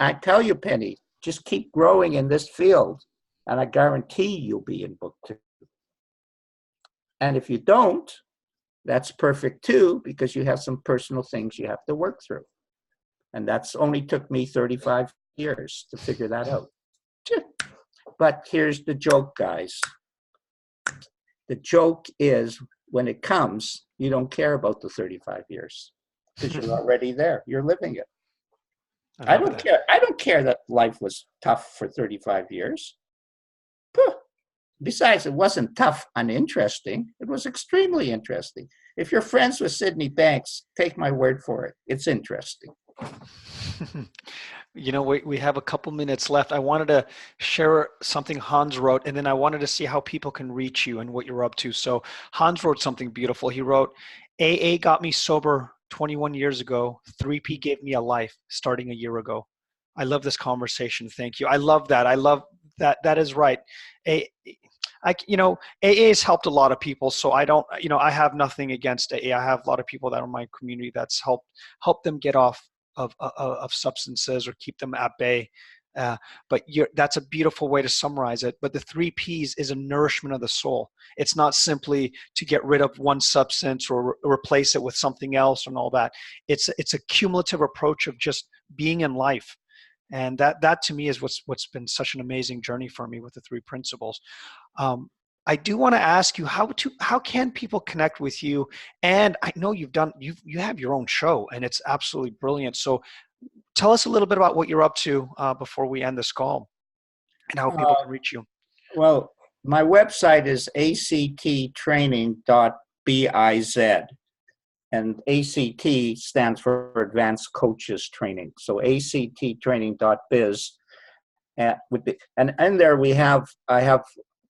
I tell you, Penny, just keep growing in this field, and I guarantee you'll be in book two. And if you don't, that's perfect too, because you have some personal things you have to work through. And that's only took me 35 years to figure that out. But here's the joke, guys. The joke is when it comes, you don't care about the 35 years because you're already there. You're living it. I don't care. I don't care that life was tough for 35 years. Besides, it wasn't tough, uninteresting. It was extremely interesting. If you're friends with Syd Banks, take my word for it. It's interesting. You know, we have a couple minutes left. I wanted to share something Hans wrote, and then I wanted to see how people can reach you and what you're up to. So Hans wrote something beautiful. He wrote, AA got me sober 21 years ago. 3P gave me a life starting a year ago. I love this conversation. Thank you. I love that. I love that. That is right. AA has helped a lot of people. So I don't, I have nothing against AA. I have a lot of people that are in my community that's helped them get off of substances or keep them at bay. But that's a beautiful way to summarize it. But the 3 Ps is a nourishment of the soul. It's not simply to get rid of one substance or replace it with something else and all that. It's a cumulative approach of just being in life. And that to me is what's been such an amazing journey for me with the 3 principles. I do want to ask you how can people connect with you? And I know you have your own show and it's absolutely brilliant. So tell us a little bit about what you're up to before we end this call and how people can reach you. Well, my website is acttraining.biz, and ACT stands for Advanced Coaches Training. So acttraining.biz, and there I have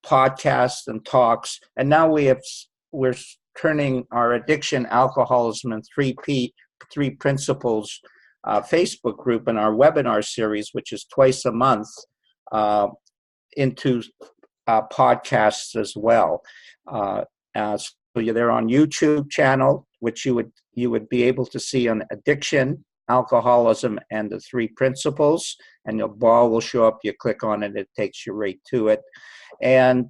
podcasts and talks, and now we're turning our addiction, alcoholism, and 3 principles Facebook group and our webinar series, which is twice a month, into podcasts as well. So they're on YouTube channel, which you would be able to see on addiction, alcoholism, and the 3 principles, and your ball will show up. You click on it, it takes you right to it. And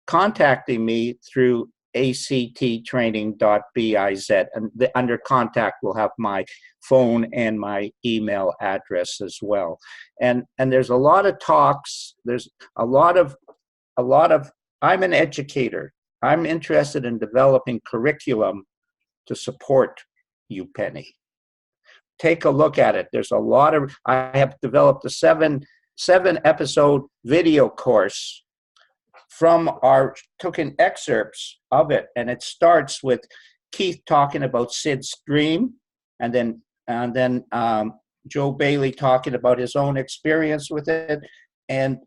contacting me through acttraining.biz, and under contact will have my phone and my email address as well. And there's a lot of talks. There's a lot of. I'm an educator. I'm interested in developing curriculum to support you, Penny. Take a look at it. There's a lot of. I have developed a seven episode video course took excerpts of it, and it starts with Keith talking about Syd's dream, and then Joe Bailey talking about his own experience with it, and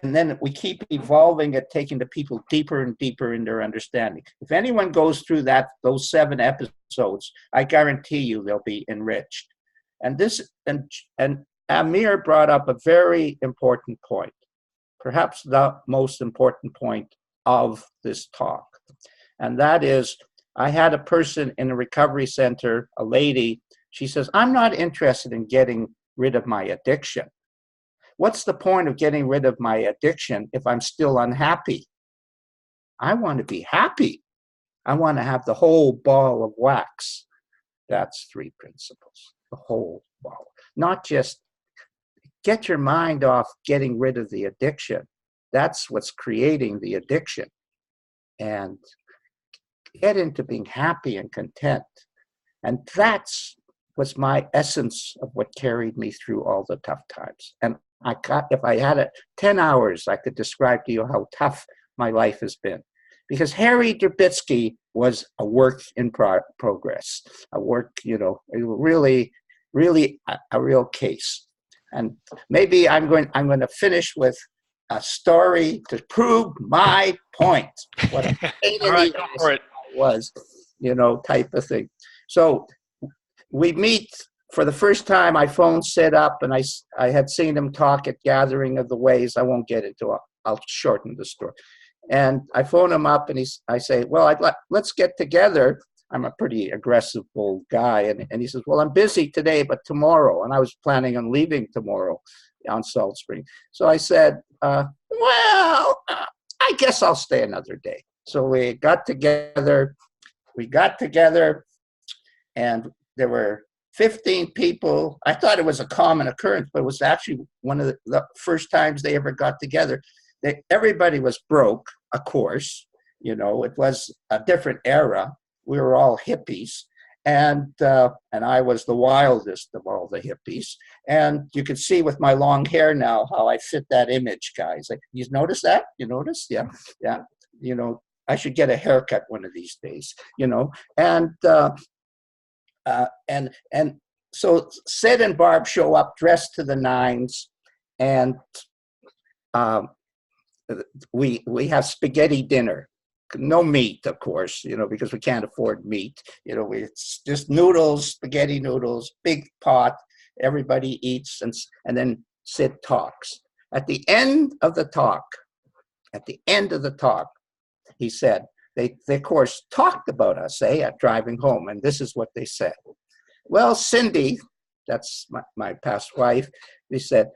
then we keep evolving it, taking the people deeper and deeper in their understanding. If anyone goes through those 7 episodes, I guarantee you they'll be enriched. And Amir brought up a very important point, perhaps the most important point of this talk. And that is, I had a person in a recovery center, a lady, she says, I'm not interested in getting rid of my addiction. What's the point of getting rid of my addiction if I'm still unhappy? I want to be happy. I want to have the whole ball of wax. That's 3 principles, the whole ball. Not just get your mind off getting rid of the addiction. That's what's creating the addiction. And get into being happy and content. And that's was my essence of what carried me through all the tough times. And if I had 10 hours, I could describe to you how tough my life has been. Because Harry Derbitsky was a work in progress, really, really a real case. And maybe I'm going to finish with a story to prove my point. What a pain in the ass it was, type of thing. So we meet for the first time. I phoned Syd up, and I had seen him talk at Gathering of the Ways. I won't get into it. I'll shorten the story. And I phone him up, and I say, well, let's get together. I'm a pretty aggressive old guy. And he says, well, I'm busy today, but tomorrow. And I was planning on leaving tomorrow on Salt Spring. So I said, well, I guess I'll stay another day. So we got together, and there were 15 people. I thought it was a common occurrence, but it was actually one of the first times they ever got together. Everybody was broke, of course. You know, it was a different era. We were all hippies, and I was the wildest of all the hippies. And you can see with my long hair now how I fit that image, guys. Like, you notice that? You notice? Yeah, yeah. You know, I should get a haircut one of these days. You know, and so Syd and Barb show up dressed to the nines, and we have spaghetti dinner. No meat, of course, you know, because we can't afford meat. You know, it's just noodles, spaghetti noodles, big pot. Everybody eats, and then Syd talks. At the end of the talk, he said, they of course talked about us, at driving home, and this is what they said. Well, Cindy, that's my past wife, they said,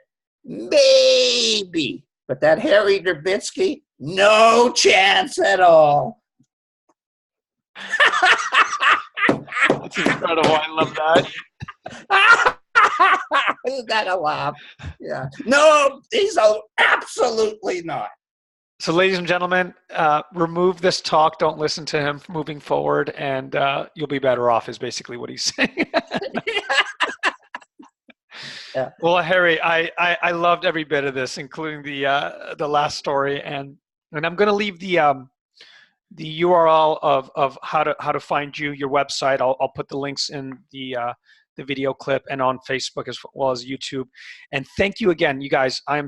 maybe, but that Harry Derbitsky, no chance at all. That's incredible. I love that. Isn't that a laugh? Yeah. No, he's absolutely not. So, ladies and gentlemen, remove this talk. Don't listen to him moving forward, and you'll be better off, is basically what he's saying. Yeah. Well, Harry, I loved every bit of this, including the last story, and I'm going to leave the URL of how to find you, your website. I'll put the links in the video clip and on Facebook as well as YouTube. And thank you again, you guys. I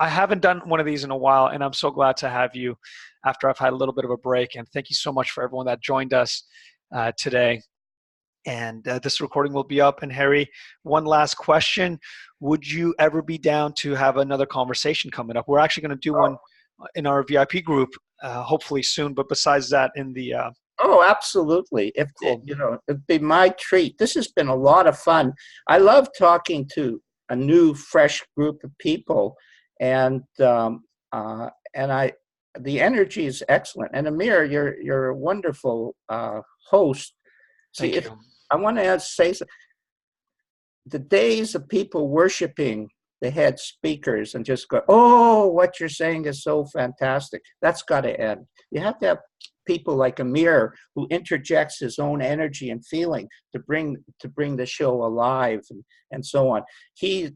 haven't done one of these in a while, and I'm so glad to have you after I've had a little bit of a break. And thank you so much for everyone that joined us today. And this recording will be up. And Harry, one last question. Would you ever be down to have another conversation coming up? We're actually going to do one in our VIP group, hopefully soon. But besides that, in the oh, absolutely. It'd be my treat. This has been a lot of fun. I love talking to a new, fresh group of people, and the energy is excellent. And Amir, you're a wonderful host. See, Thank you. I want to say, the days of people worshiping the head speakers and just go, oh, what you're saying is so fantastic, that's got to end. You have to have people like Amir, who interjects his own energy and feeling to bring the show alive, and so on. He's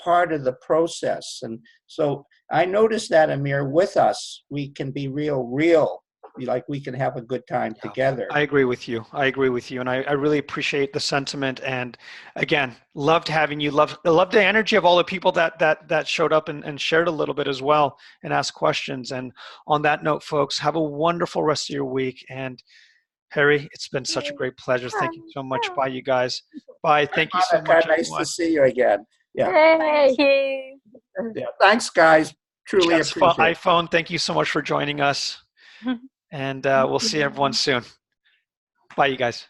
part of the process. And so I noticed that, Amir, with us, we can be real. Like, we can have a good time together. I agree with you. And I really appreciate the sentiment. And again, loved having you. Loved the energy of all the people that showed up and shared a little bit as well and asked questions. And on that note, folks, have a wonderful rest of your week. And Harry, it's been such a great pleasure. Thank you so much. Bye, you guys. Bye. Thank you so much. Nice to see you again. Yeah. Thank you. Yeah. Thanks, guys. Truly Jets appreciate it. iPhone, thank you so much for joining us. And we'll see everyone soon. Bye, you guys.